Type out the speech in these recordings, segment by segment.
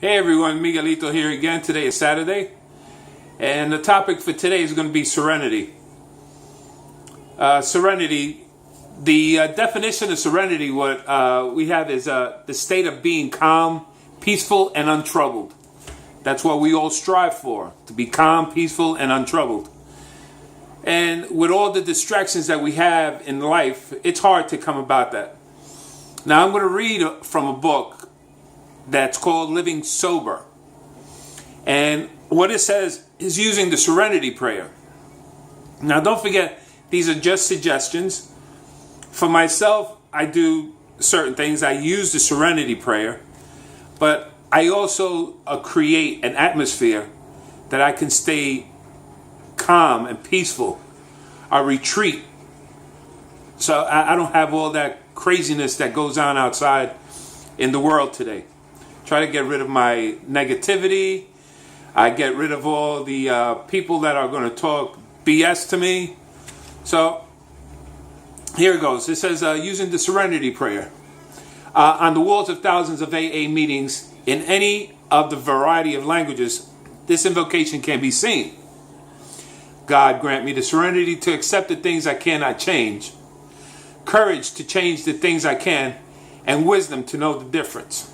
Hey everyone, Miguelito here again. Today is Saturday, and the topic for today is going to be serenity. Serenity, the definition of serenity, what we have is the state of being calm, peaceful, and untroubled. That's what we all strive for, to be calm, peaceful, and untroubled. And with all the distractions that we have in life, it's hard to come about that. Now I'm going to read from a book that's called Living Sober. And what it says is using the Serenity prayer. Now don't forget, these are just suggestions. For myself, I do certain things. I use the Serenity prayer, but I also create an atmosphere that I can stay calm and peaceful. I retreat. So I don't have all that craziness that goes on outside in the world today. Try to get rid of my negativity. I get rid of all the people that are going to talk BS to me. So here it goes. It says, using the Serenity prayer. On the walls of thousands of AA meetings in any of the variety of languages, this invocation can be seen. God, grant me the serenity to accept the things I cannot change, courage to change the things I can, and wisdom to know the difference.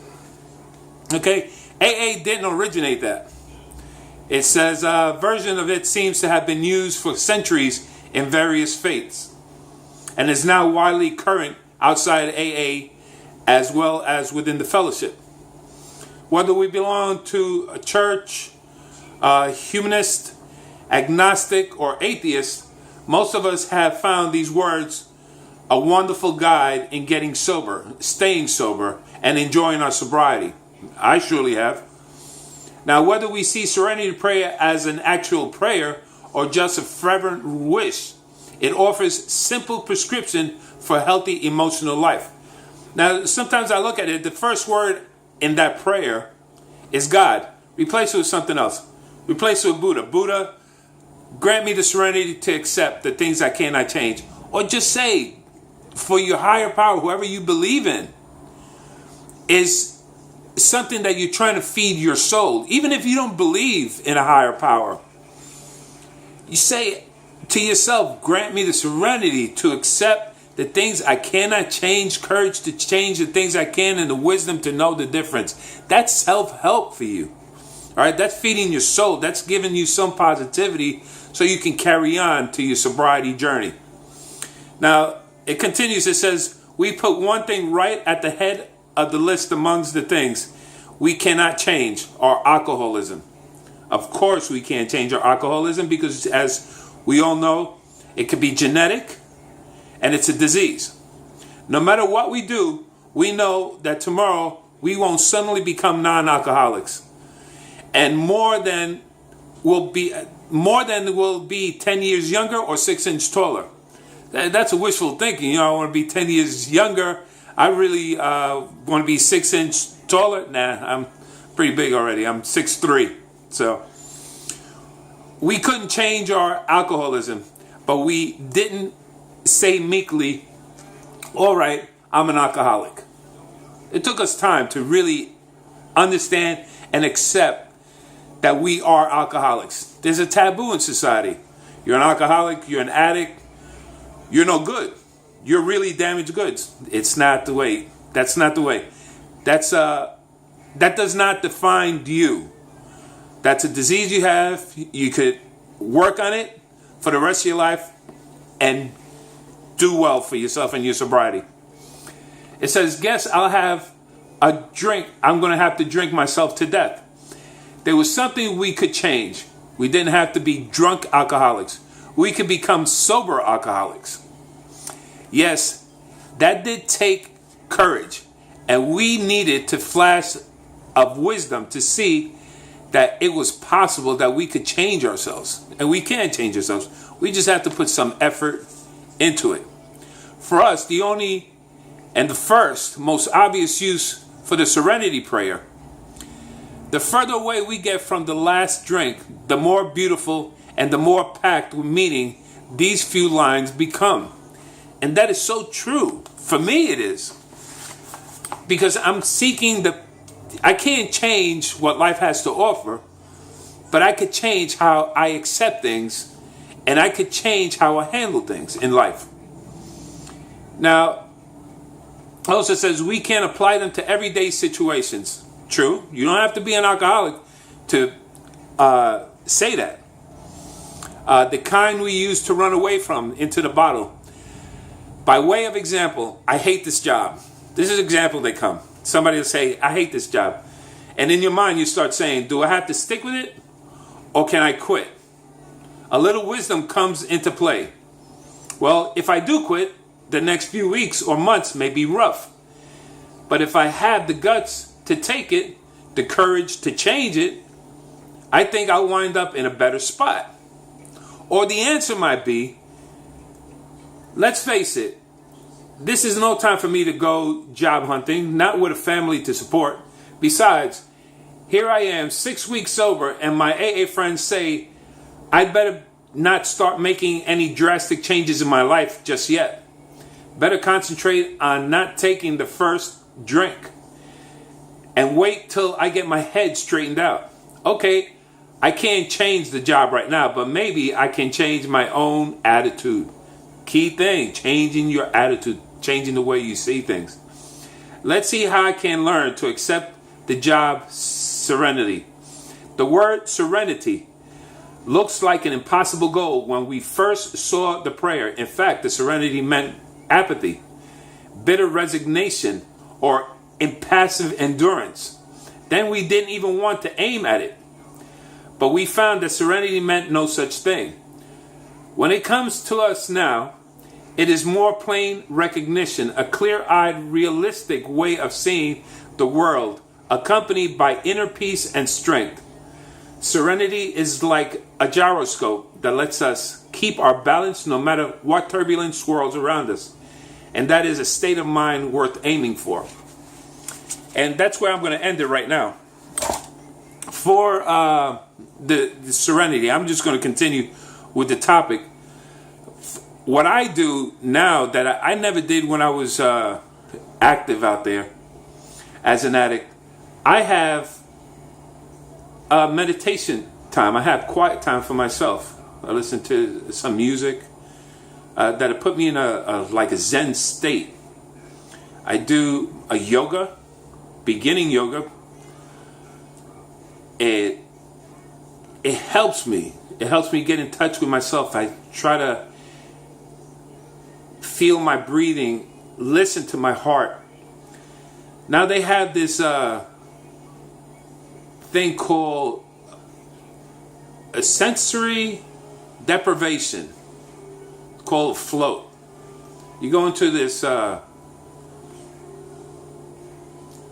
Okay, AA didn't originate that. It says a version of it seems to have been used for centuries in various faiths and is now widely current outside AA as well as within the fellowship. Whether we belong to a church, humanist, agnostic, or atheist, most of us have found these words a wonderful guide in getting sober, staying sober, and enjoying our sobriety. I surely have. Now, whether we see Serenity prayer as an actual prayer or just a fervent wish, it offers simple prescription for healthy emotional life. Now, sometimes I look at it, the first word in that prayer is God. Replace it with something else. Replace it with Buddha. Buddha, grant me the serenity to accept the things I cannot change. Or just say, for your higher power, whoever you believe in, is something that you're trying to feed your soul. Even if you don't believe in a higher power, you say to yourself, grant me the serenity to accept the things I cannot change, courage to change the things I can, and the wisdom to know the difference. That's self-help for you. All right, that's feeding your soul. That's giving you some positivity so you can carry on to your sobriety journey. Now, it continues. It says, we put one thing right at the head of the list amongst the things we cannot change, our alcoholism. Of course we can't change our alcoholism because, as we all know, it could be genetic and it's a disease. No matter what we do, we know that tomorrow we won't suddenly become non-alcoholics. And more than will be 10 years younger or 6 inches taller. That's a wishful thinking. You know, I want to be 10 years younger. I really want to be 6 inches taller. Nah, I'm pretty big already. I'm 6'3". So we couldn't change our alcoholism, but we didn't say meekly, all right, I'm an alcoholic. It took us time to really understand and accept that we are alcoholics. There's a taboo in society. You're an alcoholic, you're an addict, you're no good. You're really damaged goods. It's not the way. That's not the way. That does not define you. That's a disease you have. You could work on it for the rest of your life and do well for yourself and your sobriety. It says, guess I'll have a drink. I'm going to have to drink myself to death. There was something we could change. We didn't have to be drunk alcoholics. We could become sober alcoholics. Yes, that did take courage, and we needed to flash of wisdom to see that it was possible that we could change ourselves, and we can change ourselves. We just have to put some effort into it. For us, the only and the first most obvious use for the Serenity prayer, the further away we get from the last drink, the more beautiful and the more packed with meaning these few lines become. And that is so true. For me it is. Because I'm seeking I can't change what life has to offer, but I could change how I accept things, and I could change how I handle things in life. Now, also says we can apply them to everyday situations. True. You don't have to be an alcoholic to say that. The kind we use to run away from into the bottle. By way of example, I hate this job. This is an example they come. Somebody will say, I hate this job. And in your mind you start saying, do I have to stick with it? Or can I quit? A little wisdom comes into play. Well, if I do quit, the next few weeks or months may be rough. But if I have the guts to take it, the courage to change it, I think I'll wind up in a better spot. Or the answer might be, let's face it, this is no time for me to go job hunting, not with a family to support. Besides, here I am 6 weeks sober, and my AA friends say I'd better not start making any drastic changes in my life just yet. Better concentrate on not taking the first drink and wait till I get my head straightened out. Okay, I can't change the job right now, but maybe I can change my own attitude. Key thing, changing your attitude, changing the way you see things. Let's see how I can learn to accept the job serenity. The word serenity looks like an impossible goal when we first saw the prayer. In fact, the serenity meant apathy, bitter resignation, or impassive endurance. Then we didn't even want to aim at it. But we found that serenity meant no such thing. When it comes to us now, it is more plain recognition, a clear-eyed, realistic way of seeing the world, accompanied by inner peace and strength. Serenity is like a gyroscope that lets us keep our balance no matter what turbulence swirls around us. And that is a state of mind worth aiming for. And that's where I'm going to end it right now. For the serenity, I'm just going to continue with the topic. What I do now that I never did when I was active out there as an addict, I have meditation time. I have quiet time for myself. I listen to some music that'll put me in like a Zen state. I do a yoga, beginning yoga. It helps me. It helps me get in touch with myself. I try to feel my breathing, listen to my heart. Now they have this thing called a sensory deprivation, called float. You go into this,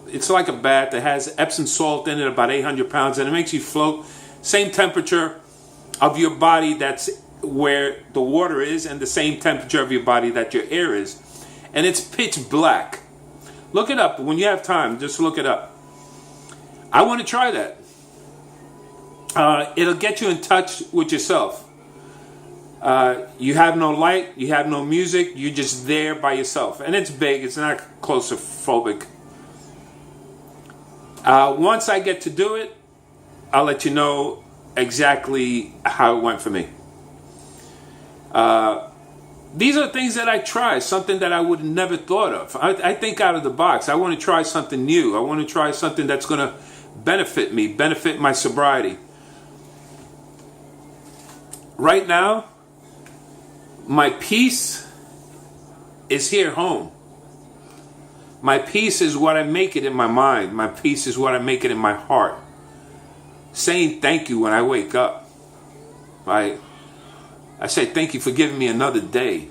it's like a bath that has Epsom salt in it, about 800 pounds, and it makes you float. Same temperature of your body that's where the water is, and the same temperature of your body that your air is. And it's pitch black. Look it up. When you have time, just look it up. I want to try that. It'll get you in touch with yourself. You have no light, you have no music, you're just there by yourself. And it's big, it's not claustrophobic. Once I get to do it, I'll let you know exactly how it went for me. These are things that I try, something that I would have never thought of. I think out of the box. I want to try something new. I want to try something that's going to benefit me, benefit my sobriety. Right now, my peace is here home. My peace is what I make it in my mind. My peace is what I make it in my heart. Saying thank you when I wake up. Right? I say thank you for giving me another day.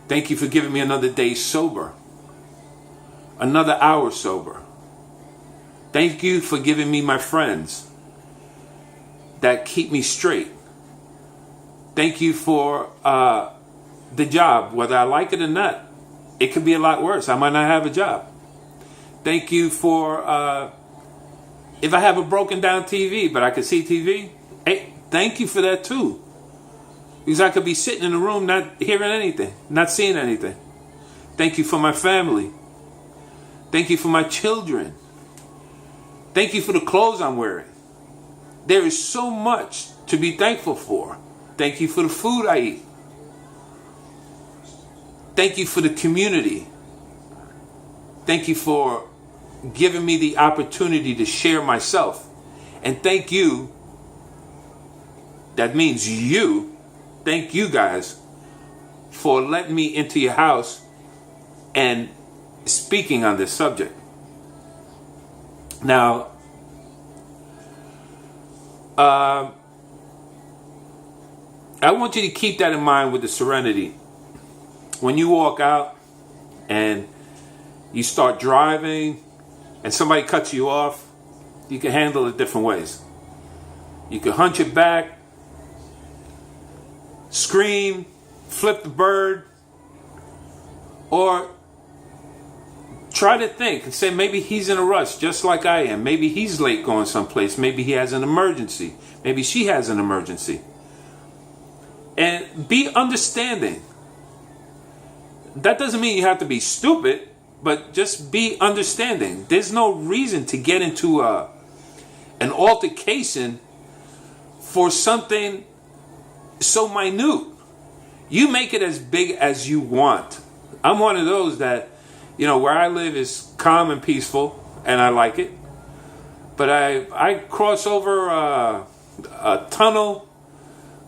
Thank you for giving me another day sober. Another hour sober. Thank you for giving me my friends that keep me straight. Thank you for the job, whether I like it or not. It could be a lot worse. I might not have a job. Thank you for, if I have a broken down TV, but I can see TV, hey, thank you for that too. Because I could be sitting in a room not hearing anything, not seeing anything. Thank you for my family. Thank you for my children. Thank you for the clothes I'm wearing. There is so much to be thankful for. Thank you for the food I eat. Thank you for the community. Thank you for giving me the opportunity to share myself. And thank you, that means you, thank you guys for letting me into your house and speaking on this subject. Now, I want you to keep that in mind with the Serenity. When you walk out and you start driving and somebody cuts you off, you can handle it different ways. You can hunch it back, scream, flip the bird, or try to think and say, maybe he's in a rush just like I am. Maybe he's late going someplace. Maybe he has an emergency. Maybe she has an emergency. And be understanding. That doesn't mean you have to be stupid, but just be understanding. There's no reason to get into an altercation for something so minute. You make it as big as you want. I'm one of those that, where I live is calm and peaceful, and I like it. But I cross over a tunnel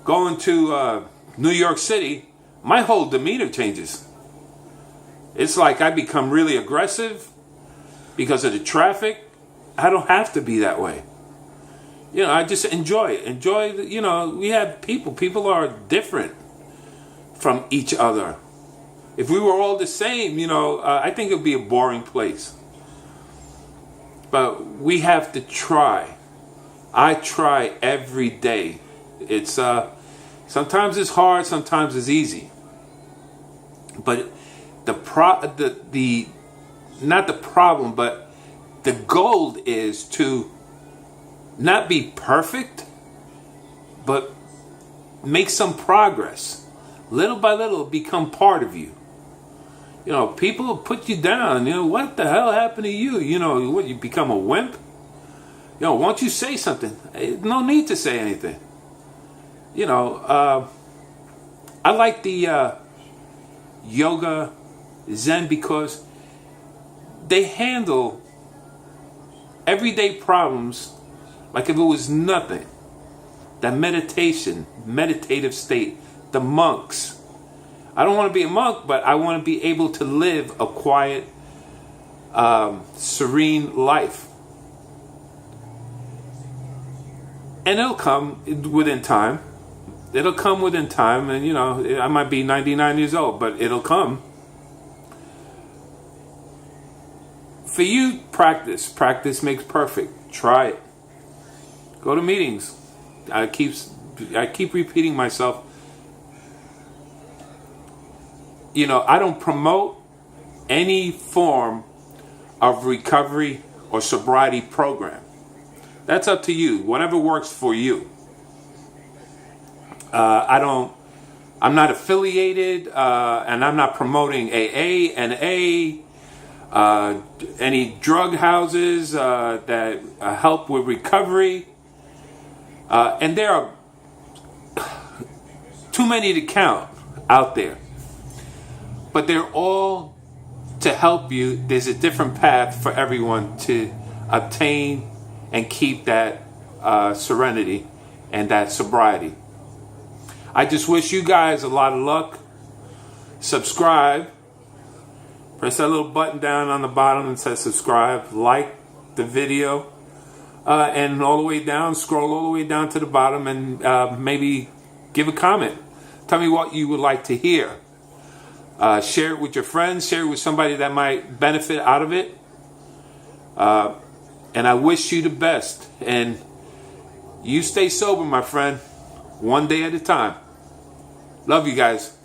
going to New York City, my whole demeanor changes. It's like I become really aggressive because of the traffic. I don't have to be that way. I just enjoy it. We have people. People are different from each other. If we were all the same, I think it would be a boring place. But we have to try. I try every day. It's sometimes it's hard, sometimes it's easy. But the goal is to not be perfect, but make some progress. Little by little, become part of you. People will put you down. What the hell happened to you? What, you become a wimp? Won't you say something? No need to say anything. I like the yoga, Zen, because they handle everyday problems like if it was nothing. That meditative state, the monks. I don't want to be a monk, but I want to be able to live a quiet, serene life. And it'll come within time. It'll come within time, and I might be 99 years old, but it'll come. For you, practice. Practice makes perfect. Try it. Go to meetings. I keep repeating myself. I don't promote any form of recovery or sobriety program. That's up to you. Whatever works for you. I'm not affiliated, and I'm not promoting AA, NA, any drug houses that help with recovery. And there are too many to count out there. But they're all to help you. There's a different path for everyone to obtain and keep that serenity and that sobriety. I just wish you guys a lot of luck. Subscribe. Press that little button down on the bottom that says subscribe. Like the video. And all the way down, scroll all the way down to the bottom and maybe give a comment. Tell me what you would like to hear. Share it with your friends. Share it with somebody that might benefit out of it. And I wish you the best. And you stay sober, my friend. One day at a time. Love you guys.